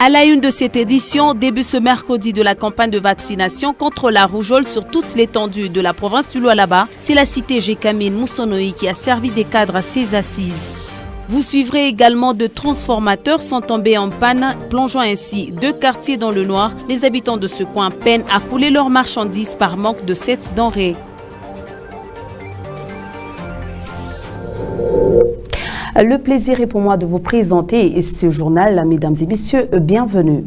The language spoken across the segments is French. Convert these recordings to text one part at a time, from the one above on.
À la une de cette édition, début ce mercredi de la campagne de vaccination contre la rougeole sur toute l'étendue de la province du Lualaba. C'est la cité Gécamine Moussonoï qui a servi des cadres à ses assises. Vous suivrez également de transformateurs sont tombés en panne, plongeant ainsi 2 quartiers dans le noir. Les habitants de ce coin peinent à couler leurs marchandises par manque de cette denrée. Le plaisir est pour moi de vous présenter ce journal, mesdames et messieurs, bienvenue.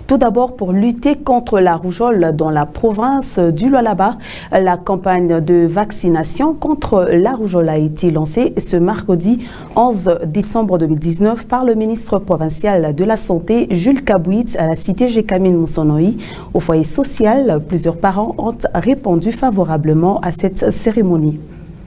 Tout d'abord, pour lutter contre la rougeole dans la province du Lualaba, la campagne de vaccination contre la rougeole a été lancée ce mercredi 11 décembre 2019 par le ministre provincial de la Santé, Jules Kabouit, à la cité Gécamine Moussonoï. Au foyer social, plusieurs parents ont répondu favorablement à cette cérémonie.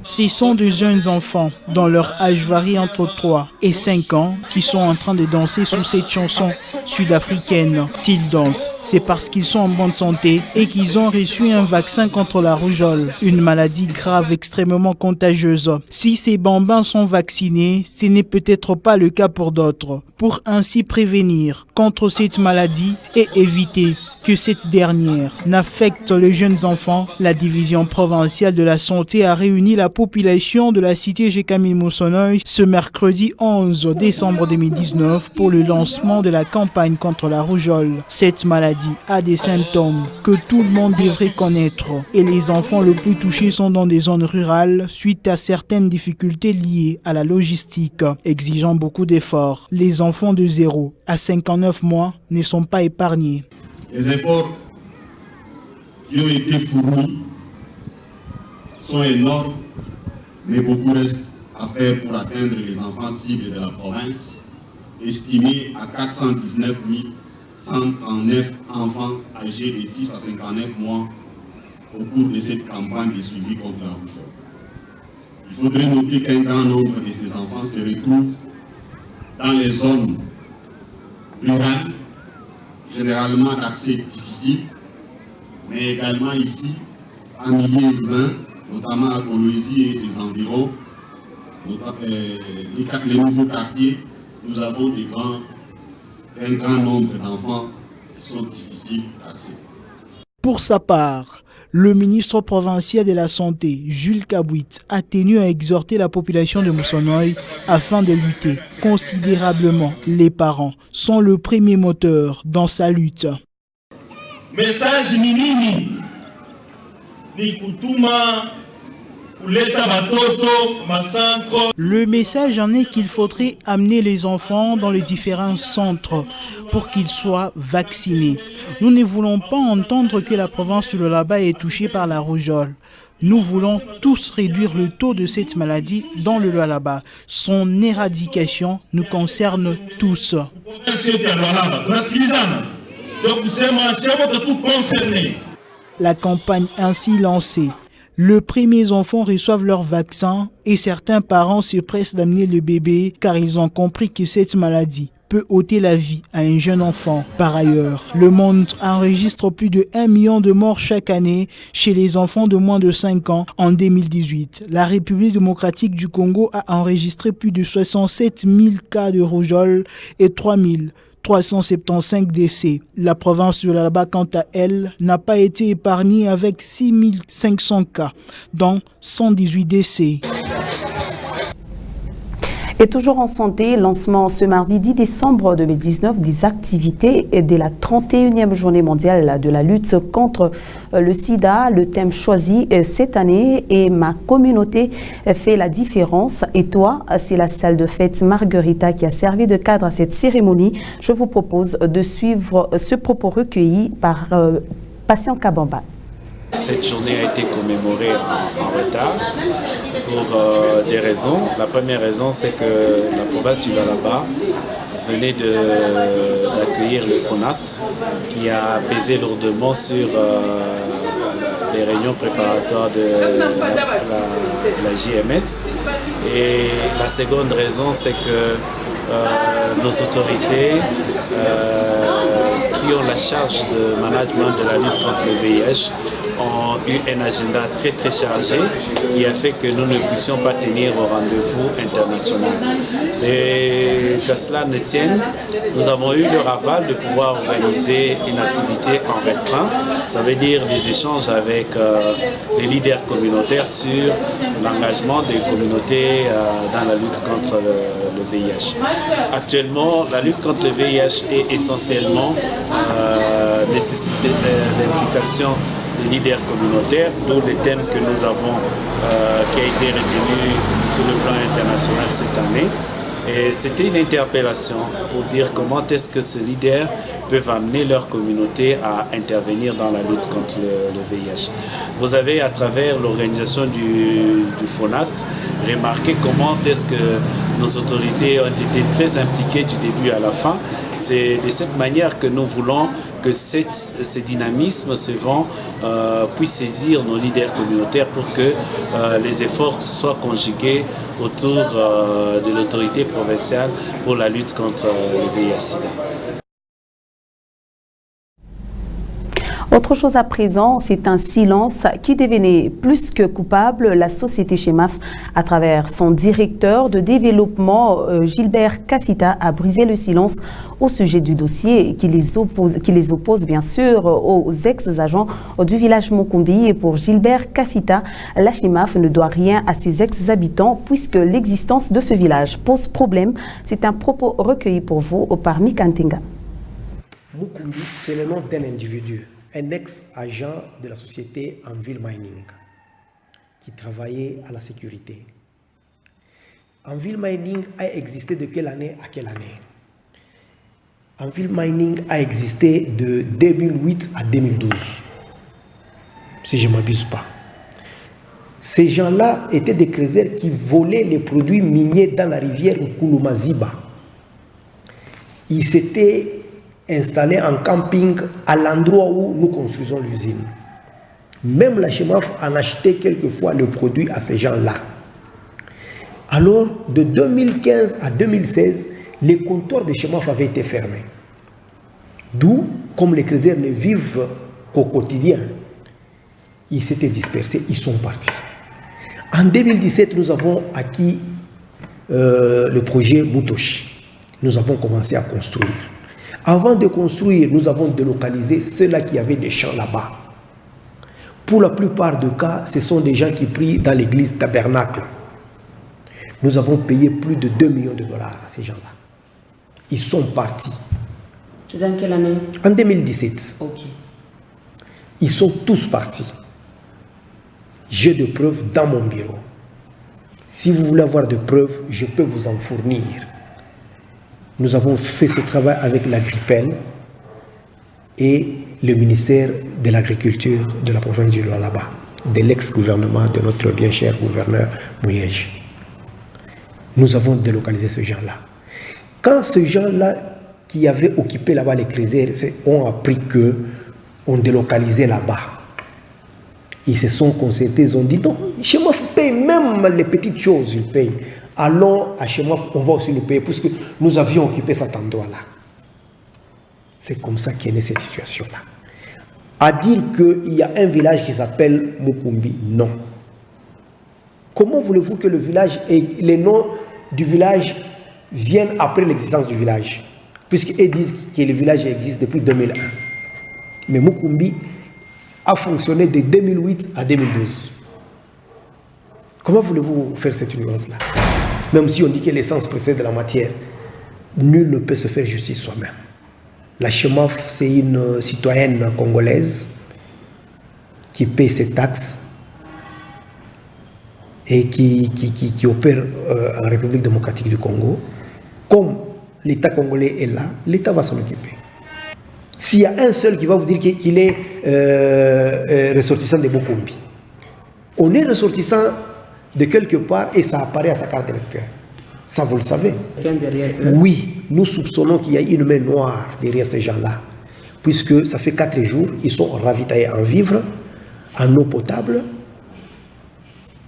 Ce sont de jeunes enfants, dont leur âge varie entre 3 et 5 ans, qui sont en train de danser sous cette chanson sud-africaine. S'ils dansent, c'est parce qu'ils sont en bonne santé et qu'ils ont reçu un vaccin contre la rougeole, une maladie grave extrêmement contagieuse. Si ces bambins sont vaccinés, ce n'est peut-être pas le cas pour d'autres. Pour ainsi prévenir contre cette maladie et éviter que cette dernière n'affecte les jeunes enfants, la division provinciale de la santé a réuni la population de la cité Gécamine Moussonoï ce mercredi 11 décembre 2019 pour le lancement de la campagne contre la rougeole. Cette maladie a des symptômes que tout le monde devrait connaître et les enfants les plus touchés sont dans des zones rurales suite à certaines difficultés liées à la logistique, exigeant beaucoup d'efforts. Les enfants de 0 à 59 mois ne sont pas épargnés. Les efforts qui ont été fournis sont énormes, mais beaucoup reste à faire pour atteindre les enfants cibles de la province, estimés à 419 139 enfants âgés de 6 à 59 mois au cours de cette campagne de suivi contre la rougeole. Il faudrait noter qu'un grand nombre de ces enfants se retrouvent dans les zones rurales, généralement d'accès difficile, mais également ici, en milieu urbain, notamment à Kolwezi et ses environs, les nouveaux quartiers, nous avons un grand nombre d'enfants qui sont difficiles d'accès. Pour sa part, le ministre provincial de la Santé, Jules Kabouit, a tenu à exhorter la population de Moussonoï afin de lutter considérablement. Les parents sont le premier moteur dans sa lutte. Message ni kutuma kuleta batoto masanko. Le message en est qu'il faudrait amener les enfants dans les différents centres pour qu'ils soient vaccinés. Nous ne voulons pas entendre que la province du Lualaba est touchée par la rougeole. Nous voulons tous réduire le taux de cette maladie dans le Lualaba. Son éradication nous concerne tous. La campagne ainsi lancée, les premiers enfants reçoivent leur vaccin et certains parents se pressent d'amener le bébé car ils ont compris que cette maladie peut ôter la vie à un jeune enfant. Par ailleurs, le monde enregistre plus de 1 million de morts chaque année chez les enfants de moins de 5 ans. En 2018, la République démocratique du Congo a enregistré plus de 67 000 cas de rougeole et 375 décès. La province de Lualaba, quant à elle, n'a pas été épargnée avec 6500 cas, dont 118 décès. Et toujours en santé, lancement ce mardi 10 décembre 2019 des activités de la 31e journée mondiale de la lutte contre le sida. Le thème choisi cette année est « Ma communauté fait la différence ». Et toi, c'est la salle de fête Margarita qui a servi de cadre à cette cérémonie. Je vous propose de suivre ce propos recueilli par Patient Kabamba. Cette journée a été commémorée en retard pour des raisons. La première raison, c'est que la province du Lualaba venait d'accueillir le FONAST qui a pesé lourdement sur les réunions préparatoires de la JMS. Et la seconde raison, c'est que nos autorités qui ont la charge de management de la lutte contre le VIH ont eu un agenda très chargé qui a fait que nous ne puissions pas tenir au rendez-vous international. Et qu'à cela ne tienne, nous avons eu le aval de pouvoir organiser une activité en restreint. Ça veut dire des échanges avec les leaders communautaires sur l'engagement des communautés dans la lutte contre le VIH. Actuellement, la lutte contre le VIH est essentiellement nécessité l'implication des leaders communautaires, d'où le thème que nous avons qui a été retenu sur le plan international cette année. Et c'était une interpellation pour dire comment est-ce que ces leaders peuvent amener leur communauté à intervenir dans la lutte contre le VIH. Vous avez, à travers l'organisation du FONAST, remarqué comment est-ce que nos autorités ont été très impliquées du début à la fin. C'est de cette manière que nous voulons que ce dynamisme, ce vent, puisse saisir nos leaders communautaires pour que les efforts soient conjugués autour de l'autorité provinciale pour la lutte contre le VIH-Sida. Autre chose à présent, c'est un silence qui devenait plus que coupable. La société Chemaf, à travers son directeur de développement, Gilbert Kafita, a brisé le silence au sujet du dossier qui les oppose bien sûr aux ex-agents du village Mukumbi. Et pour Gilbert Kafita, la Chemaf ne doit rien à ses ex-habitants puisque l'existence de ce village pose problème. C'est un propos recueilli pour vous par Mikantenga. Mukumbi, c'est le nom d'un individu, un ex-agent de la société Anvil Mining qui travaillait à la sécurité. Anvil Mining a existé de quelle année à quelle année? Anvil Mining a existé de 2008 à 2012, si je ne m'abuse pas. Ces gens-là étaient des crézers qui volaient les produits miniers dans la rivière Nkulumaziba. Ils s'étaient installés en camping à l'endroit où nous construisons l'usine. Même la Chemaf en achetait quelquefois le produit à ces gens-là. Alors, de 2015 à 2016, les comptoirs de Chemaf avaient été fermés. D'où, comme les crézers ne vivent qu'au quotidien, ils s'étaient dispersés, ils sont partis. En 2017, nous avons acquis le projet Mutoshi. Nous avons commencé à construire. Avant de construire, nous avons délocalisé ceux-là qui avaient des champs là-bas. Pour la plupart des cas, ce sont des gens qui prient dans l'église Tabernacle. Nous avons payé plus de 2 millions de dollars à ces gens-là. Ils sont partis. Dans quelle année? En 2017. Ok. Ils sont tous partis. J'ai des preuves dans mon bureau. Si vous voulez avoir des preuves, je peux vous en fournir. Nous avons fait ce travail avec l'Agrippel et le ministère de l'Agriculture de la province du Lualaba, de l'ex-gouvernement de notre bien cher gouverneur Mouyej. Nous avons délocalisé ces gens-là. Quand ces gens-là qui avaient occupé là-bas les crézers ont appris qu'on délocalisait là-bas, ils se sont concertés, ils ont dit non, Chemaf paye même les petites choses, ils payent. Allons à Chemaf, on va aussi le payer, puisque nous avions occupé cet endroit-là. C'est comme ça qu'est née cette situation-là. À dire qu'il y a un village qui s'appelle Mukumbi, non. Comment voulez-vous que le village et les noms du village viennent après l'existence du village? Puisqu'ils disent que le village existe depuis 2001. Mais Mukumbi a fonctionné de 2008 à 2012. Comment voulez-vous faire cette nuance-là? Même si on dit que l'essence précède la matière, nul ne peut se faire justice soi-même. La Chemaf, c'est une citoyenne congolaise qui paie ses taxes et qui opère en République démocratique du Congo. Comme l'État congolais est là, l'État va s'en occuper. S'il y a un seul qui va vous dire qu'il est ressortissant de Bokumbi, on est ressortissant de quelque part et ça apparaît à sa carte d'électeur. Ça, vous le savez. Oui, nous soupçonnons qu'il y a une main noire derrière ces gens-là, puisque ça fait 4 jours, ils sont ravitaillés en vivres, en eau potable,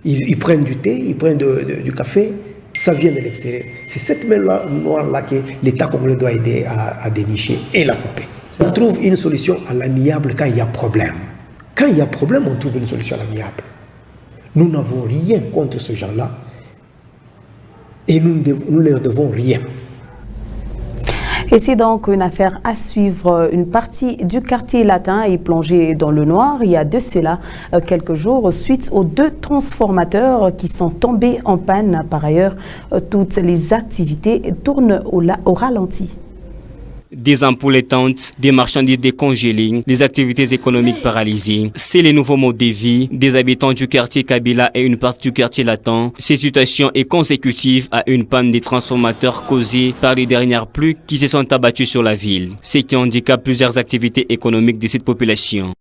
ils prennent du thé, ils prennent du café, ça vient de l'extérieur. C'est cette main noire-là que l'État congolais doit aider à dénicher et la couper. On trouve une solution à l'amiable quand il y a problème. Quand il y a problème, on trouve une solution à l'amiable. Nous n'avons rien contre ce genre-là et nous ne leur devons rien. Et c'est donc une affaire à suivre. Une partie du quartier latin est plongée dans le noir il y a de cela quelques jours suite aux 2 transformateurs qui sont tombés en panne. Par ailleurs, toutes les activités tournent au ralenti. Des ampoules éteintes, des marchandises décongelées, des activités économiques paralysées. C'est les nouveaux modes de vie des habitants du quartier Kabila et une partie du quartier latin. Cette situation est consécutive à une panne des transformateurs causée par les dernières pluies qui se sont abattues sur la ville, ce qui handicape plusieurs activités économiques de cette population.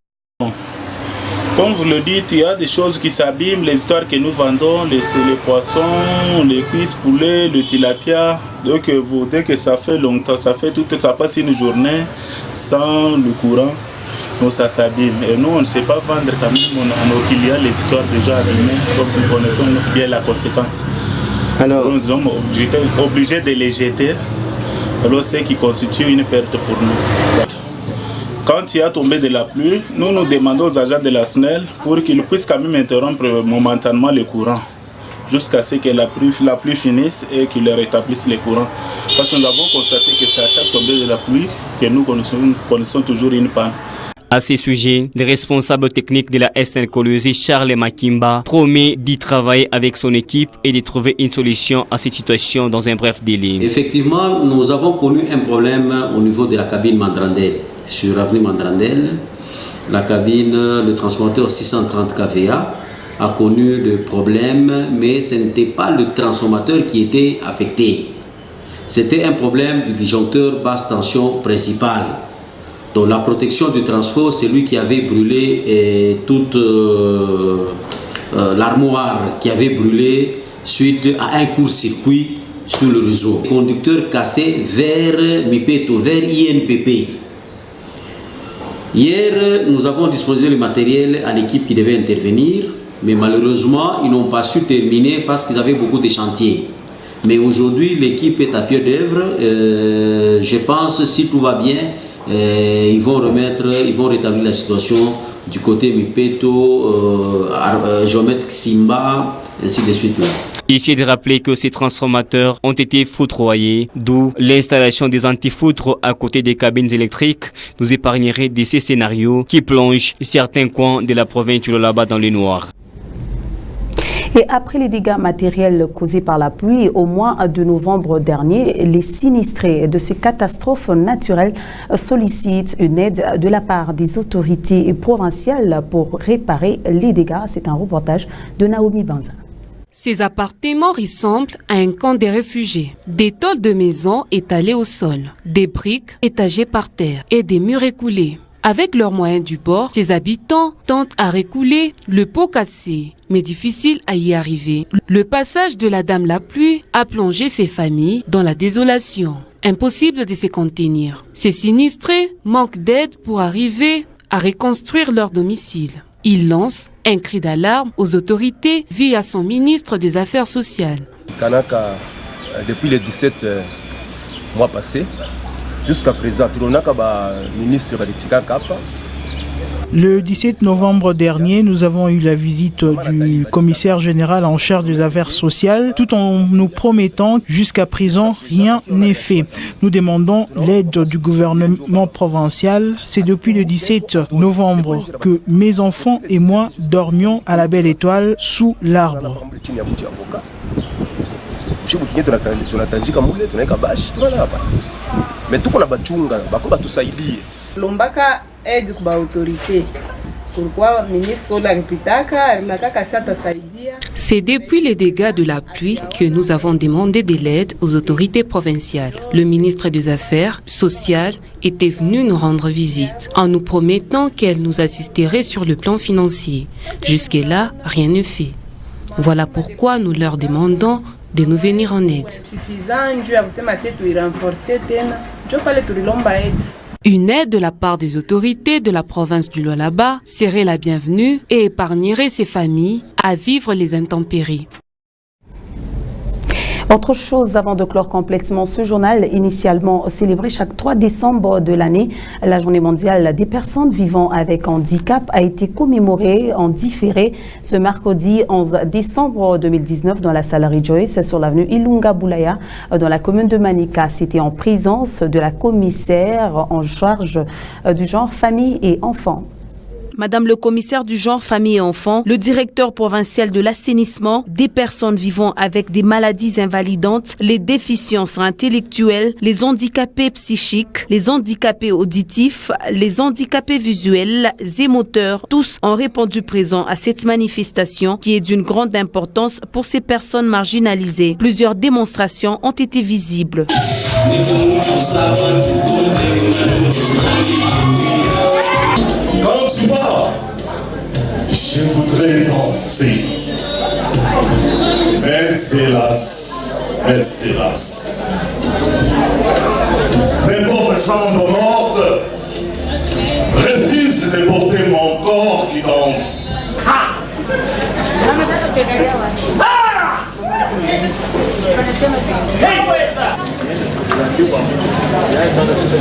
Comme vous le dites, il y a des choses qui s'abîment, les histoires que nous vendons, les poissons, les cuisses poulet, le tilapia. Donc dès que ça fait longtemps, ça passe une journée sans le courant, donc ça s'abîme. Et nous, on ne sait pas vendre quand même à nos clients les histoires déjà abîmées, donc nous connaissons bien la conséquence. Alors, nous sommes obligés de les jeter, alors c'est qui constitue une perte pour nous. Quand il y a tombé de la pluie, nous demandons aux agents de la SNEL pour qu'ils puissent quand même interrompre momentanément le courant jusqu'à ce que la pluie finisse et qu'ils rétablissent le courant. Parce que nous avons constaté que c'est à chaque tombée de la pluie que nous connaissons toujours une panne. À ce sujet, le responsable technique de la SN Colosie, Charles Makimba, promet d'y travailler avec son équipe et de trouver une solution à cette situation dans un bref délai. Effectivement, nous avons connu un problème au niveau de la cabine Mandrandel. Sur l'avenue Mandrandel, la cabine, le transformateur 630 kVA a connu le problème, mais ce n'était pas le transformateur qui était affecté. C'était un problème du disjoncteur basse tension principal. Donc la protection du transfo, c'est lui qui avait brûlé toute l'armoire qui avait brûlé suite à un court-circuit sur le réseau. Le conducteur cassé vers MIPETO, vers INPP. Hier, nous avons disposé le matériel à l'équipe qui devait intervenir, mais malheureusement, ils n'ont pas su terminer parce qu'ils avaient beaucoup de chantiers. Mais aujourd'hui, l'équipe est à pied d'œuvre. Je pense, si tout va bien, ils vont rétablir la situation du côté Mipeto, Géomètre Simba, ainsi de suite. Ici de rappeler que ces transformateurs ont été foudroyés, d'où l'installation des antifoutres à côté des cabines électriques nous épargnerait de ces scénarios qui plongent certains coins de la province du Lualaba dans le noir. Et après les dégâts matériels causés par la pluie, au mois de novembre dernier, les sinistrés de ces catastrophes naturelles sollicitent une aide de la part des autorités provinciales pour réparer les dégâts. C'est un reportage de Naomi Banza. Ces appartements ressemblent à un camp des réfugiés. Des tôles de maisons étalées au sol, des briques étagées par terre et des murs écoulés. Avec leurs moyens du bord, ces habitants tentent à récouler le pot cassé, mais difficile à y arriver. Le passage de la Dame la Pluie a plongé ces familles dans la désolation. Impossible de se contenir. Ces sinistrés manquent d'aide pour arriver à reconstruire leur domicile. Il lance un cri d'alarme aux autorités via son ministre des Affaires sociales. Kanaka, depuis les 17 mois passés, jusqu'à présent, ministre Le 17 novembre dernier, nous avons eu la visite du commissaire général en charge des affaires sociales, tout en nous promettant jusqu'à présent rien n'est fait. Nous demandons l'aide du gouvernement provincial. C'est depuis le 17 novembre que mes enfants et moi dormions à la Belle Étoile sous l'arbre. chibu kinye tunatanjika mule tunaweka bashi tunalala hapa. Mais tuko na bachunga bako batusaidie. Lombaka aide kwa autorité. Pourquoi ministre la répitaka la kaka sata saidia. C'est depuis les dégâts de la pluie que nous avons demandé de l'aide aux autorités provinciales. Le ministre des Affaires sociales était venu nous rendre visite en nous promettant qu'elle nous assisterait sur le plan financier. Jusque-là, rien ne fait. Voilà pourquoi nous leur demandons de nous venir en aide. Une aide de la part des autorités de la province du Lualaba serait la bienvenue et épargnerait ces familles à vivre les intempéries. Autre chose, avant de clore complètement ce journal, initialement célébré chaque 3 décembre de l'année, la journée mondiale des personnes vivant avec handicap a été commémorée en différé ce mercredi 11 décembre 2019 dans la salle Rejoice sur l'avenue Ilunga Boulaya dans la commune de Manika. C'était en présence de la commissaire en charge du genre famille et enfants. Madame le commissaire du genre, famille et enfants, le directeur provincial de l'assainissement, des personnes vivant avec des maladies invalidantes, les déficiences intellectuelles, les handicapés psychiques, les handicapés auditifs, les handicapés visuels et moteurs, tous ont répondu présent à cette manifestation qui est d'une grande importance pour ces personnes marginalisées. Plusieurs démonstrations ont été visibles. Quand tu pars, je voudrais danser. Mais hélas, mes pauvres jambes mortes refusent de porter mon corps qui danse.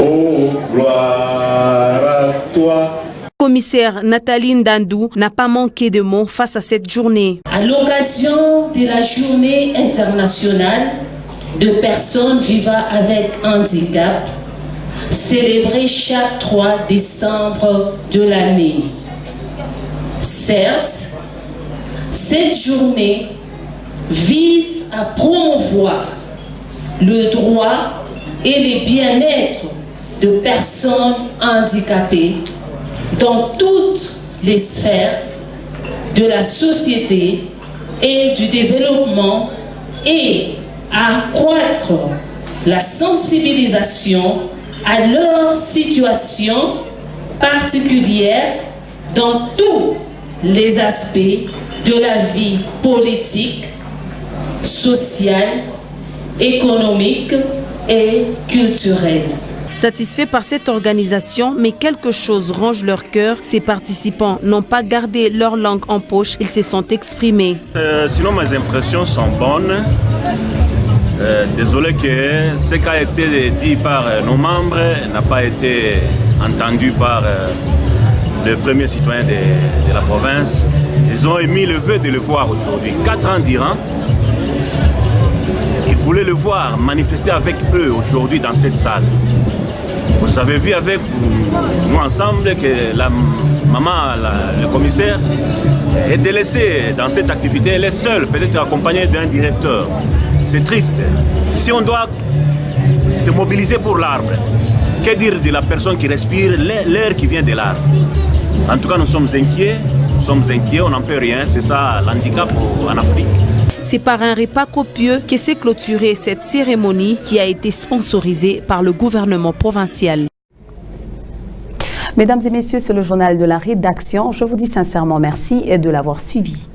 Oh, gloire à toi. Commissaire Nathalie Ndandou n'a pas manqué de mots face à cette journée. À l'occasion de la journée internationale de personnes vivant avec handicap, célébrée chaque 3 décembre de l'année. Certes, cette journée vise à promouvoir le droit et le bien-être de personnes handicapées dans toutes les sphères de la société et du développement et accroître la sensibilisation à leur situation particulière dans tous les aspects de la vie politique, sociale, économique et culturelle. Satisfaits par cette organisation, mais quelque chose ronge leur cœur. Ces participants n'ont pas gardé leur langue en poche, ils se sont exprimés. Sinon, mes impressions sont bonnes. Désolé que ce qui a été dit par nos membres n'a pas été entendu par le premier citoyen de la province. Ils ont émis le vœu de le voir aujourd'hui. 4 ans d'Iran. Ils voulaient le voir, manifester avec eux aujourd'hui dans cette salle. Vous avez vu avec nous ensemble que la maman, le commissaire, est délaissée dans cette activité. Elle est seule, peut-être accompagnée d'un directeur. C'est triste. Si on doit se mobiliser pour l'arbre, que dire de la personne qui respire l'air qui vient de l'arbre? En tout cas, nous sommes inquiets, on n'en peut rien. C'est ça l'handicap en Afrique. C'est par un repas copieux que s'est clôturée cette cérémonie qui a été sponsorisée par le gouvernement provincial. Mesdames et messieurs, c'est le journal de la rédaction. Je vous dis sincèrement merci de l'avoir suivi.